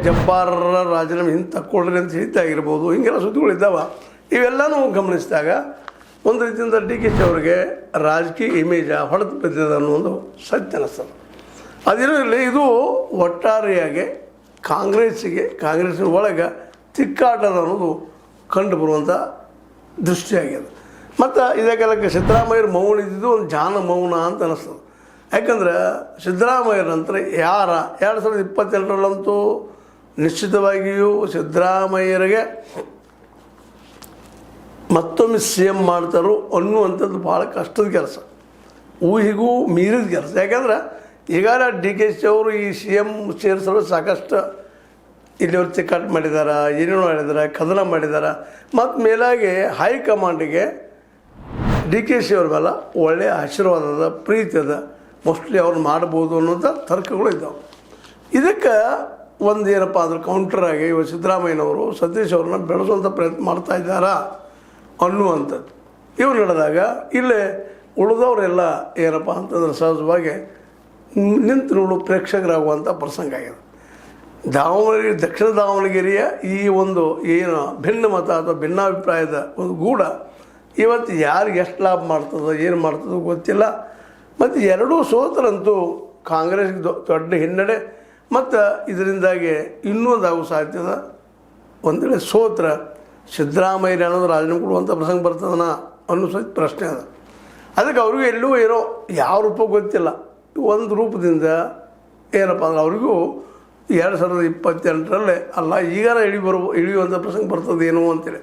ಜಬ್ಬಾರರ ರಾಜೀನಾಮೆ ಹಿಂದೆ ತಕ್ಕೊಳ್ರಿ ಅಂತ ಹೇಳಿದ್ದಾಗಿರ್ಬೋದು, ಹಿಂಗೆಲ್ಲ ಸುದ್ದಿಗಳಿದ್ದಾವೆ. ಇವೆಲ್ಲನೂ ಗಮನಿಸಿದಾಗ ಒಂದು ರೀತಿಯಿಂದ ಡಿ ಕೆ ಶಿ ಅವರಿಗೆ ರಾಜಕೀಯ ಇಮೇಜ ಹೊಡೆದು ಬಿದ್ದಿದೆ ಅನ್ನೋ ಒಂದು ಸತ್ಯ ಅನ್ನಿಸ್ತದೆ. ಅದಿರಲಿ, ಇದು ಒಟ್ಟಾರೆಯಾಗಿ ಕಾಂಗ್ರೆಸ್ಸಿನ ಒಳಗೆ ತಿಕ್ಕಾಟದ ಅನ್ನೋದು ಕಂಡು ಬರುವಂಥ ದೃಷ್ಟಿಯಾಗಿದೆ. ಮತ್ತು ಇದಕ್ಕೆಲ್ಲಕ್ಕೆ ಸಿದ್ದರಾಮಯ್ಯರು ಮೌನ ಇದ್ದಿದ್ದು ಒಂದು ಜಾನ ಮೌನ ಅಂತ ಅನ್ನಿಸ್ತದೆ. ಯಾಕಂದ್ರೆ ಸಿದ್ದರಾಮಯ್ಯರ ನಂತರ 2022 ನಿಶ್ಚಿತವಾಗಿಯೂ ಸಿದ್ದರಾಮಯ್ಯರಿಗೆ ಮತ್ತೊಮ್ಮೆ ಸಿ ಎಮ್ ಮಾಡ್ತಾರೋ ಅನ್ನುವಂಥದ್ದು ಭಾಳ ಕಷ್ಟದ ಕೆಲಸ, ಊಹಿಗೂ ಮೀರಿದ ಕೆಲಸ. ಯಾಕಂದ್ರೆ ಈಗಾಗಲೇ ಡಿ ಕೆ ಶಿ ಅವರು ಈ ಸಿ ಎಮ್ ಸೇರಿಸಲು ಸಾಕಷ್ಟು ಇಲ್ಲಿಯವ್ರು ತಿಕ್ಕಾಟ ಮಾಡಿದ್ದಾರೆ, ಏನೇನೋ ಮಾಡಿದ್ದಾರೆ, ಕದನ ಮಾಡಿದ್ದಾರೆ. ಮತ್ತು ಮೇಲಾಗಿ ಹೈಕಮಾಂಡಿಗೆ ಡಿ ಕೆ ಶಿ ಅವ್ರ ಮೇಲೆ ಒಳ್ಳೆಯ ಆಶೀರ್ವಾದದ ಪ್ರೀತಿ ಅದ, ಮೋಸ್ಟ್ಲಿ ಅವ್ರು ಮಾಡ್ಬೋದು ಅನ್ನೋಂಥ ತರ್ಕಗಳು ಇದ್ದಾವೆ. ಇದಕ್ಕೆ ಒಂದು ಏನಪ್ಪ ಅಂದ್ರೆ ಕೌಂಟ್ರಾಗಿ ಇವಾಗ ಸಿದ್ದರಾಮಯ್ಯನವರು ಸತೀಶ್ ಅವ್ರನ್ನ ಬೆಳೆಸುವಂಥ ಪ್ರಯತ್ನ ಮಾಡ್ತಾ ಇದ್ದಾರಾ ಅನ್ನುವಂಥದ್ದು ಇವು ನಡೆದಾಗ ಇಲ್ಲೇ ಉಳಿದವರೆಲ್ಲ ಏನಪ್ಪ ಅಂತಂದ್ರೆ ಸಹಜವಾಗಿ ನಿಂತು ನೋಡು ಪ್ರೇಕ್ಷಕರಾಗುವಂಥ ಪ್ರಸಂಗ ಆಗಿದೆ. ದಕ್ಷಿಣ ದಾವಣಗೆರೆಯ ಈ ಒಂದು ಏನು ಭಿನ್ನ ಮತ ಅಥವಾ ಭಿನ್ನಾಭಿಪ್ರಾಯದ ಒಂದು ಗೂಢ ಇವತ್ತು ಯಾರಿಗೆ ಎಷ್ಟು ಲಾಭ ಮಾಡ್ತದೋ ಏನು ಮಾಡ್ತದೋ ಗೊತ್ತಿಲ್ಲ. ಮತ್ತು ಎರಡೂ ಸೋತರಂತೂ ಕಾಂಗ್ರೆಸ್ಗೆ ದೊಡ್ಡ ಹಿನ್ನಡೆ. ಮತ್ತು ಇದರಿಂದಾಗಿ ಇನ್ನೂ ಒಂದು ಆಗೋ ಸಾಧ್ಯದ. ಒಂದು ವೇಳೆ ಸೋತ್ರ ಸಿದ್ದರಾಮಯ್ಯ ಅನ್ನೋದು ರಾಜೀನಾಮೆ ಕೊಡುವಂಥ ಪ್ರಸಂಗ ಬರ್ತದನ ಅನ್ನೋ ಸಹಿತ ಪ್ರಶ್ನೆ ಅದ. ಅದಕ್ಕೆ ಅವ್ರಿಗೂ ಎಲ್ಲೂ ಏನೋ ಯಾವ ರೂಪ ಗೊತ್ತಿಲ್ಲ, ಒಂದು ರೂಪದಿಂದ ಏನಪ್ಪ ಅಂದ್ರೆ ಅವ್ರಿಗೂ 2028 ಅಲ್ಲ, ಈಗಾರ ಇಳಿಯುವಂಥ ಪ್ರಸಂಗ ಬರ್ತದೇನೋ ಅಂತೇಳಿ